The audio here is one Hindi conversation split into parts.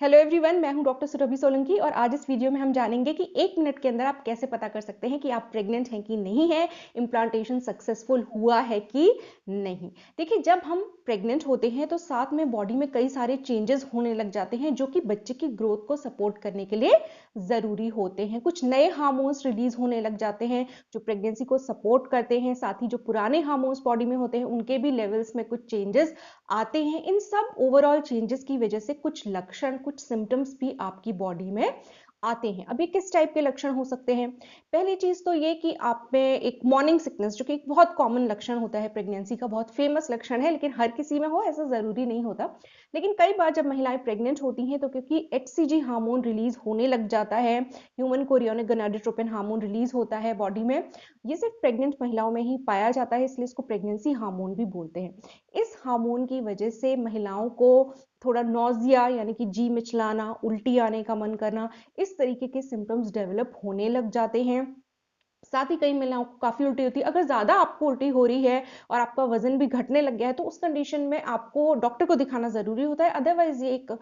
हेलो एवरीवन, मैं हूं डॉक्टर सुरभि सोलंकी और आज इस वीडियो में हम जानेंगे कि 1 मिनट के अंदर आप कैसे पता कर सकते हैं कि आप प्रेग्नेंट हैं कि नहीं है, इम्प्लांटेशन सक्सेसफुल हुआ है कि नहीं। देखिए, जब हम प्रेग्नेंट होते हैं तो साथ में बॉडी में कई सारे चेंजेस होने लग जाते हैं जो कि बच्चे की ग्रोथ को सपोर्ट करने के लिए ज़रूरी होते हैं। कुछ नए हार्मोन्स रिलीज होने लग जाते हैं जो प्रेगनेंसी को सपोर्ट करते हैं, साथ ही जो पुराने हार्मोन्स बॉडी में होते हैं उनके भी लेवल्स में कुछ चेंजेस आते हैं। इन सब ओवरऑल चेंजेस की वजह से कुछ लक्षण, कुछ सिम्टम्स भी आपकी बॉडी में आते हैं। अब ये किस टाइप के लक्षण हो सकते हैं? पहली चीज तो ये कि आप में एक मॉर्निंग सिकनेस, जो कि एक बहुत कॉमन लक्षण होता है प्रेगनेंसी का, बहुत फेमस लक्षण है, लेकिन हर किसी में हो ऐसा जरूरी नहीं होता। लेकिन कई बार जब महिलाएं प्रेग्नेंट होती हैं तो क्योंकि एचसीजी हार्मोन रिलीज होने लग जाता है, human chorionic gonadotropin hormone release होता है बॉडी में। ये सिर्फ प्रेग्नेंट महिलाओं में ही पाया जाता है, इसलिए इसको प्रेगनेंसी हार्मोन भी बोलते हैं। इस हार्मोन की वजह से महिलाओं को थोड़ा नौजिया यानी कि जी मिचलाना, उल्टी आने का मन करना, इस तरीके के सिम्टम्स डेवलप होने लग जाते हैं। साथ ही कई महिलाओं को काफी उल्टी होती है। अगर ज्यादा आपको उल्टी हो रही है और आपका वजन भी घटने लग गया है तो उस कंडीशन में आपको डॉक्टर को दिखाना जरूरी होता है। अदरवाइज ये एक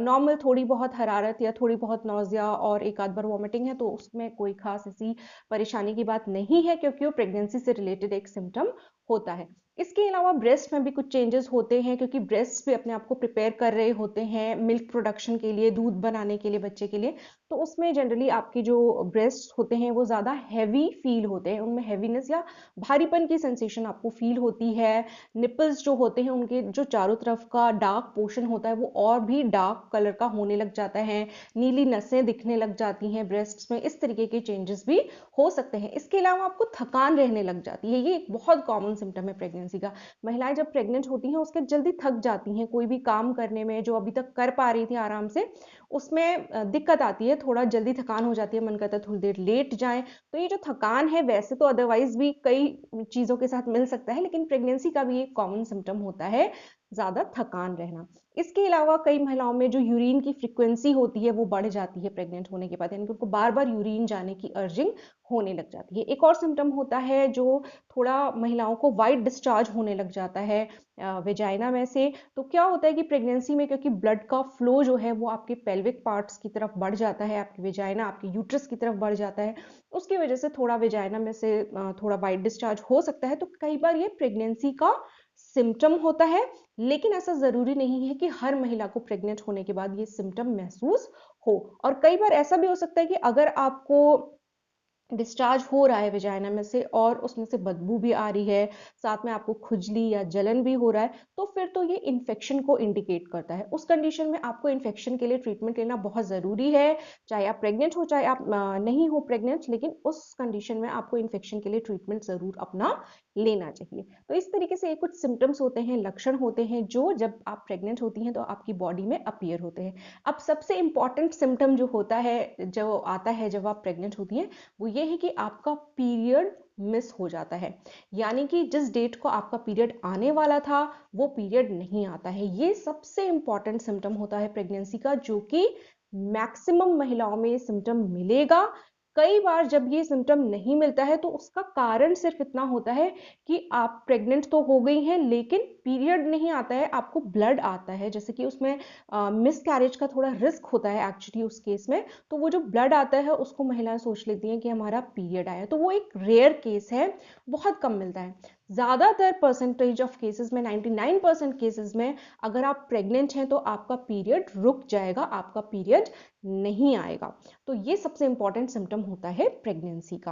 नॉर्मल थोड़ी बहुत हरारत या थोड़ी बहुत नौजिया और एक आध बार वॉमिटिंग है तो उसमें कोई खास ऐसी परेशानी की बात नहीं है, क्योंकि वो प्रेगनेंसी से रिलेटेड एक सिम्टम होता है। इसके अलावा ब्रेस्ट में भी कुछ चेंजेस होते हैं, क्योंकि ब्रेस्ट भी अपने आप को प्रिपेयर कर रहे होते हैं मिल्क प्रोडक्शन के लिए, दूध बनाने के लिए बच्चे के लिए। तो उसमें जनरली आपके जो ब्रेस्ट होते हैं वो ज़्यादा हैवी फील होते हैं, उनमें हैवीनेस या भारीपन की सेंसेशन आपको फील होती है। निपल्स जो होते हैं उनके जो चारों तरफ का डार्क पोर्शन होता है वो और भी डार्क कलर का होने लग जाता है, नीली नसें दिखने लग जाती हैं ब्रेस्ट्स में। इस तरीके के चेंजेस भी हो सकते हैं। इसके अलावा आपको थकान रहने लग जाती है, ये एक बहुत कॉमन सिम्टम है प्रेगनेंसी का। महिलाएं जब प्रेग्नेंट होती हैं उसके जल्दी थक जाती हैं, कोई भी काम करने में जो अभी तक कर पा रही थी आराम से उसमें दिक्कत आती है, थोड़ा जल्दी थकान हो जाती है, मन करता है थोड़ी देर लेट जाएं। तो ये जो थकान है वैसे तो अदरवाइज भी कई चीजों के साथ मिल सकता है, लेकिन प्रेगनेंसी का भी एक कॉमन सिम्टम होता है ज्यादा थकान रहना। इसके अलावा कई महिलाओं में जो यूरिन की फ्रीक्वेंसी होती है वो बढ़ जाती है प्रेग्नेंट होने के बाद, यानी कि उनको बार बार यूरिन जाने की अर्जिंग होने लग जाती है। एक और सिम्टम होता है जो थोड़ा महिलाओं को वाइट डिस्चार्ज होने लग जाता है वेजाइना में से। तो क्या होता है कि प्रेगनेंसी में क्योंकि ब्लड का फ्लो जो है वो आपके पेल्विक पार्ट्स की तरफ बढ़ जाता है, आपकी वेजाइना आपके यूट्रस की तरफ बढ़ जाता है, उसकी वजह से थोड़ा वेजाइना में से थोड़ा वाइट डिस्चार्ज हो सकता है। तो कई बार ये प्रेगनेंसी का सिम्टम होता है, लेकिन ऐसा जरूरी नहीं है कि हर महिला को प्रेग्नेंट होने के बाद ये सिम्टम महसूस हो। और कई बार ऐसा भी हो सकता है कि अगर आपको डिस्चार्ज हो रहा है वेजाइना में से और उसमें से बदबू भी आ रही है, साथ में आपको खुजली या जलन भी हो रहा है, तो फिर तो ये इन्फेक्शन को इंडिकेट करता है। उस कंडीशन में आपको इन्फेक्शन के लिए ट्रीटमेंट लेना बहुत ज़रूरी है। चाहे आप प्रेग्नेंट हो चाहे आप नहीं हो प्रेग्नेंट, लेकिन उस कंडीशन में आपको इन्फेक्शन के लिए ट्रीटमेंट ज़रूर अपना लेना चाहिए। तो इस तरीके से ये कुछ सिम्टम्स होते हैं, लक्षण होते हैं जो जब आप प्रेग्नेंट होती हैं तो आपकी बॉडी में अपीयर होते हैं। अब सबसे इंपॉर्टेंट सिम्टम जो होता है, जो आता है जब आप प्रेग्नेंट होती हैं, वो ये है कि आपका पीरियड मिस हो जाता है। यानी कि जिस डेट को आपका पीरियड आने वाला था वो पीरियड नहीं आता है। ये सबसे इंपॉर्टेंट सिम्टम होता है प्रेगनेंसी का, जो कि मैक्सिमम महिलाओं में ये सिम्टम मिलेगा। कई बार जब ये सिम्टम नहीं मिलता है तो उसका कारण सिर्फ इतना होता है कि आप प्रेग्नेंट तो हो गई हैं लेकिन पीरियड नहीं आता है, आपको ब्लड आता है। जैसे कि उसमें मिस कैरेज का थोड़ा रिस्क होता है एक्चुअली उस केस में। तो वो जो ब्लड आता है उसको महिलाएं सोच लेती हैं कि हमारा पीरियड आया, तो वो एक रेयर केस है, बहुत कम मिलता है। ज़्यादातर परसेंटेज ऑफ केसेस में, 99% केसेस में, अगर आप प्रेग्नेंट हैं तो आपका पीरियड रुक जाएगा, आपका पीरियड नहीं आएगा। तो ये सबसे इंपॉर्टेंट सिम्टम होता है प्रेगनेंसी का।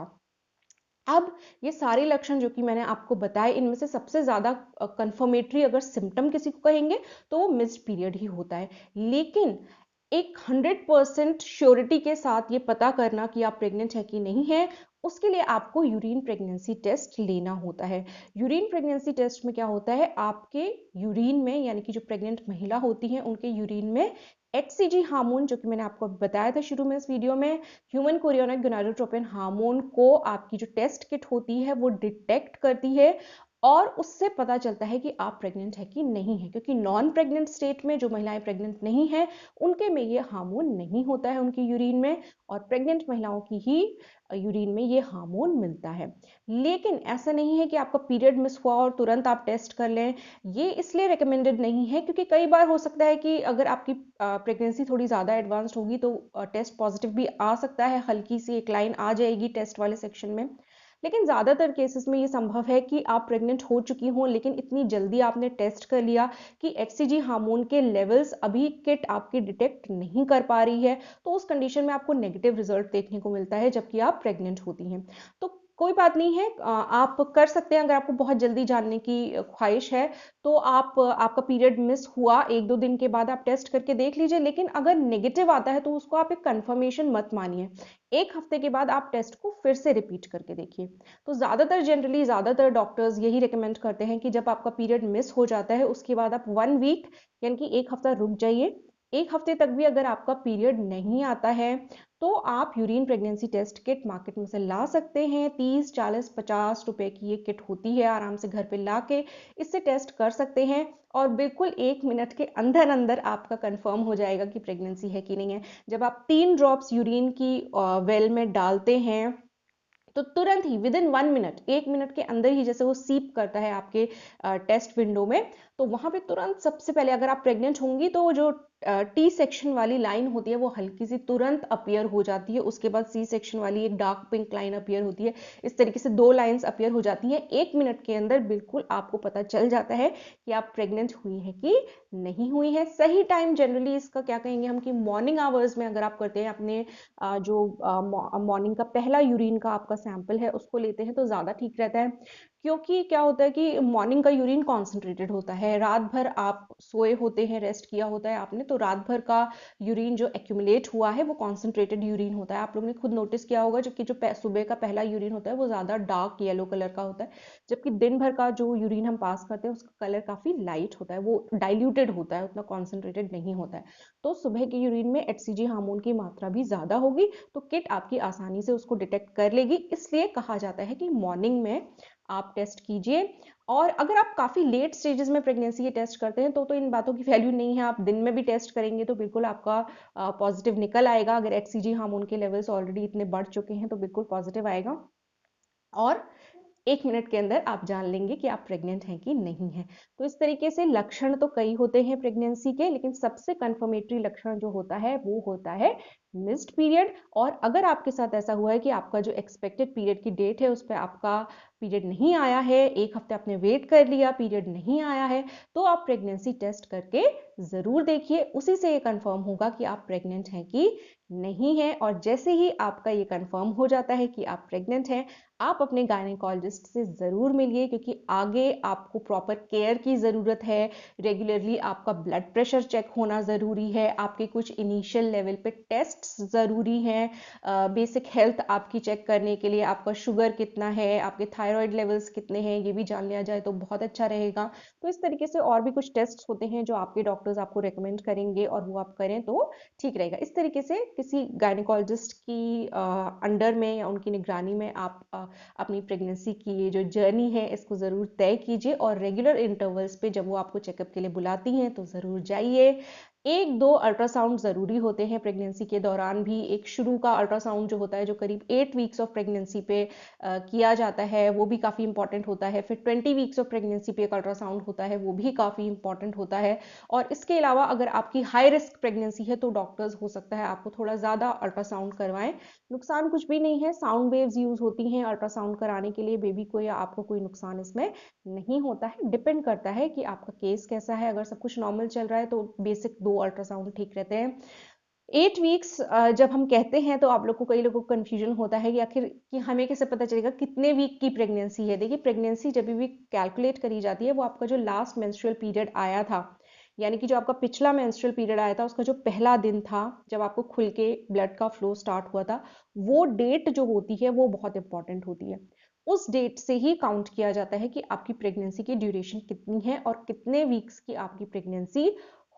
अब ये सारे लक्षण जो कि मैंने आपको बताए, इनमें से सबसे ज़्यादा कंफर्मेटरी अगर सिम्टम किसी को कहेंगे तो वो मिस्ड पीरियड ही होता है। लेकिन एक 100% श्योरिटी के साथ ये पता करना कि आप प्रेग्नेंट है कि नहीं है, उसके लिए आपको यूरिन प्रेगनेंसी टेस्ट लेना होता है। यूरिन प्रेगनेंसी टेस्ट में क्या होता है, आपके यूरिन में, यानी कि जो प्रेग्नेंट महिला होती है उनके यूरिन में एचसीजी हार्मोन, जो कि मैंने आपको बताया था शुरू में इस वीडियो में, ह्यूमन कोरियोनिक गोनाडोट्रोपिन हार्मोन को आपकी जो टेस्ट किट होती है वो डिटेक्ट करती है और उससे पता चलता है कि आप प्रेग्नेंट है कि नहीं है, क्योंकि नॉन प्रेग्नेंट स्टेट में जो महिलाएं प्रेग्नेंट नहीं है उनके में ये हार्मोन नहीं होता है उनकी यूरिन में, और प्रेग्नेंट महिलाओं की ही यूरिन में ये हार्मोन मिलता है। लेकिन ऐसा नहीं है कि आपका पीरियड मिस हुआ और तुरंत आप टेस्ट कर लें, ये इसलिए रिकमेंडेड नहीं है क्योंकि कई बार हो सकता है कि अगर आपकी प्रेगनेंसी थोड़ी ज़्यादा एडवांस्ड होगी तो टेस्ट पॉजिटिव भी आ सकता है, हल्की सी एक लाइन आ जाएगी टेस्ट वाले सेक्शन में। लेकिन ज़्यादातर केसेस में ये संभव है कि आप प्रेग्नेंट हो चुकी हों लेकिन इतनी जल्दी आपने टेस्ट कर लिया कि HCG हार्मोन के लेवल्स अभी किट आपकी डिटेक्ट नहीं कर पा रही है, तो उस कंडीशन में आपको नेगेटिव रिजल्ट देखने को मिलता है जबकि आप प्रेग्नेंट होती हैं। तो कोई बात नहीं है, आप कर सकते हैं। अगर आपको बहुत जल्दी जानने की ख्वाहिश है तो आप आपका पीरियड मिस हुआ 1-2 दिन के बाद आप टेस्ट करके देख लीजिए, लेकिन अगर नेगेटिव आता है तो उसको आप एक कंफर्मेशन मत मानिए। 1 हफ्ते के बाद आप टेस्ट को फिर से रिपीट करके देखिए। तो ज़्यादातर डॉक्टर्स यही रिकमेंड करते हैं कि जब आपका पीरियड मिस हो जाता है उसके बाद आप 1 वीक यानी कि 1 हफ्ता रुक जाइए। 1 हफ्ते तक भी अगर आपका पीरियड नहीं आता है तो आप urine pregnancy test kit market में से ला सकते हैं। 30, 40, 50 रुपए की ये किट होती है, आराम से घर पे ला के इससे टेस्ट कर सकते हैं और बिल्कुल 1 मिनट के अंदर अंदर आपका कंफर्म हो जाएगा कि प्रेगनेंसी है कि नहीं है। जब आप 3 ड्रॉप्स यूरिन की वेल में डालते हैं तो तुरंत ही विद इन 1 मिनट, 1 मिनट के अंदर ही जैसे वो सीप करता है आपके टेस्ट विंडो में, तो वहां पे तुरंत सबसे पहले अगर आप प्रेग्नेंट होंगी तो जो टी सेक्शन वाली लाइन होती है वो हल्की सी तुरंत अपीयर हो जाती है। उसके बाद सी सेक्शन वाली एक डार्क पिंक लाइन अपीयर होती है। इस तरीके से 2 लाइंस अपीयर हो जाती हैं। 1 मिनट के अंदर बिल्कुल आपको पता चल जाता है कि आप प्रेग्नेंट हुई है कि नहीं हुई है। सही टाइम जनरली इसका क्या कहेंगे हम कि मॉर्निंग आवर्स में अगर आप करते हैं अपने जो मॉर्निंग का पहला यूरिन का आपका सैंपल है उसको लेते हैं तो ज़्यादा ठीक रहता है, क्योंकि क्या होता है कि मॉर्निंग का यूरिन कॉन्सेंट्रेटेड होता है। रात भर आप सोए होते हैं, रेस्ट किया होता है आपने, तो रात भर का यूरिन जो एक्यूमुलेट हुआ है वो कॉन्सेंट्रेटेड यूरिन होता है। आप लोगों ने खुद नोटिस किया होगा जबकि जो सुबह का पहला यूरिन होता है वो ज़्यादा डार्क येलो कलर का होता है, जबकि दिन भर का जो यूरिन हम पास करते हैं उसका कलर काफ़ी लाइट होता है, वो डाइल्यूटेड होता है, उतना कॉन्सेंट्रेटेड नहीं होता है। तो सुबह के यूरिन में HCG हार्मोन की मात्रा भी ज़्यादा होगी, तो किट आपकी आसानी से उसको डिटेक्ट कर लेगी। इसलिए कहा जाता है कि मॉर्निंग में आप टेस्ट कीजिए। और अगर आप काफ़ी लेट स्टेजेस में प्रेगनेंसी के टेस्ट करते हैं तो इन बातों की वैल्यू नहीं है। आप दिन में भी टेस्ट करेंगे तो बिल्कुल आपका पॉजिटिव निकल आएगा। अगर HCG हार्मोन के लेवल्स ऑलरेडी इतने बढ़ चुके हैं तो बिल्कुल पॉजिटिव आएगा और 1 मिनट के अंदर आप जान लेंगे कि आप प्रेग्नेंट हैं कि नहीं हैं। तो इस तरीके से लक्षण तो कई होते हैं प्रेगनेंसी के, लेकिन सबसे कंफर्मेटरी लक्षण जो होता है वो होता है मिस्ड पीरियड। और अगर आपके साथ ऐसा हुआ है कि आपका जो एक्सपेक्टेड पीरियड की डेट है उस पर आपका पीरियड नहीं आया है, 1 हफ्ते आपने वेट कर लिया, पीरियड नहीं आया है, तो आप प्रेगनेंसी टेस्ट करके ज़रूर देखिए। उसी से ये कंफर्म होगा कि आप प्रेग्नेंट हैं कि नहीं है। और जैसे ही आपका ये कंफर्म हो जाता है कि आप प्रेग्नेंट हैं, आप अपने गायनेकोलॉजिस्ट से ज़रूर मिलिए, क्योंकि आगे आपको प्रॉपर केयर की ज़रूरत है। रेगुलरली आपका ब्लड प्रेशर चेक होना ज़रूरी है, आपके कुछ इनिशियल लेवल पे टेस्ट्स ज़रूरी हैं, बेसिक हेल्थ आपकी चेक करने के लिए आपका शुगर कितना है, आपके थायराइड लेवल्स कितने हैं, ये भी जान लिया जाए तो बहुत अच्छा रहेगा। तो इस तरीके से और भी कुछ टेस्ट होते हैं जो आपके डॉक्टर्स आपको रेकमेंड करेंगे और वो आप करें तो ठीक रहेगा। इस तरीके से किसी गायनेकोलॉजिस्ट की अंडर में या उनकी निगरानी में आप अपनी प्रेगनेंसी की ये जो जर्नी है इसको ज़रूर तय कीजिए और रेगुलर इंटरवल्स पे जब वो आपको चेकअप के लिए बुलाती हैं तो ज़रूर जाइए। 1-2 अल्ट्रासाउंड ज़रूरी होते हैं प्रेगनेंसी के दौरान भी। एक शुरू का अल्ट्रासाउंड जो होता है जो करीब 8 वीक्स ऑफ प्रेगनेंसी पे किया जाता है वो भी काफ़ी इंपॉर्टेंट होता है। फिर 20 वीक्स ऑफ प्रेगनेंसी पे एक अल्ट्रासाउंड होता है वो भी काफ़ी इंपॉर्टेंट होता है। और इसके अलावा अगर आपकी हाई रिस्क प्रेगनेंसी है तो डॉक्टर्स हो सकता है आपको थोड़ा ज़्यादा अल्ट्रासाउंड करवाएं। नुकसान कुछ भी नहीं है, साउंड वेव्स यूज़ होती हैं अल्ट्रासाउंड कराने के लिए, बेबी को या आपको कोई नुकसान इसमें नहीं होता है। डिपेंड करता है कि आपका केस कैसा है। अगर सब कुछ नॉर्मल चल रहा है तो बेसिक 2 अल्ट्रासाउंड ठीक रहते हैं। 8 वीक्स जब हम कहते हैं तो आप लोग को, कई लोगों को कन्फ्यूजन होता है कि आखिर कि हमें कैसे पता चलेगा कितने वीक की प्रेगनेंसी है। देखिए, प्रेगनेंसी जब भी कैलकुलेट करी जाती है वो आपका जो लास्ट मेंस्ट्रुअल पीरियड आया था, यानी कि जो आपका पिछला मेंस्ट्रुअल पीरियड आया था उसका जो पहला दिन था जब आपको खुल के ब्लड का फ्लो स्टार्ट हुआ था, वो डेट जो होती है वो बहुत इंपॉर्टेंट होती है। उस डेट से ही काउंट किया जाता है कि आपकी प्रेगनेंसी की ड्यूरेशन कितनी है और कितने वीक्स की आपकी प्रेगनेंसी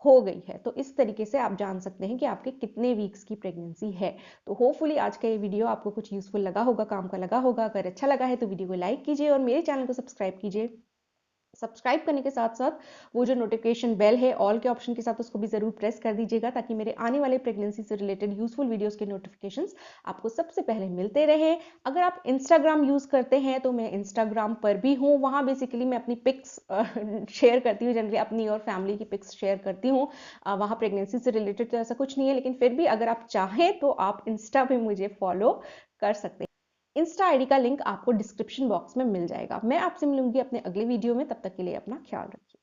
हो गई है। तो इस तरीके से आप जान सकते हैं कि आपके कितने वीक्स की प्रेगनेंसी है। तो होपफुली आज का ये वीडियो आपको कुछ यूजफुल लगा होगा, काम का लगा होगा। अगर अच्छा लगा है तो वीडियो को लाइक कीजिए और मेरे चैनल को सब्सक्राइब कीजिए। सब्सक्राइब करने के साथ साथ वो जो नोटिफिकेशन बेल है ऑल के ऑप्शन के साथ उसको भी ज़रूर प्रेस कर दीजिएगा, ताकि मेरे आने वाले प्रेगनेंसी से रिलेटेड यूजफुल वीडियोस के नोटिफिकेशंस आपको सबसे पहले मिलते रहे। अगर आप इंस्टाग्राम यूज़ करते हैं तो मैं इंस्टाग्राम पर भी हूँ, वहाँ बेसिकली मैं अपनी पिक्स शेयर करती हूँ, जनरली अपनी और फैमिली की पिक्स शेयर करती हूँ। वहाँ प्रेगनेंसी से रिलेटेड तो ऐसा कुछ नहीं है, लेकिन फिर भी अगर आप चाहें तो आप इंस्टा पे मुझे फॉलो कर सकते हैं। इंस्टा आईडी का लिंक आपको डिस्क्रिप्शन बॉक्स में मिल जाएगा। मैं आपसे मिलूंगी अपने अगले वीडियो में, तब तक के लिए अपना ख्याल रखिए।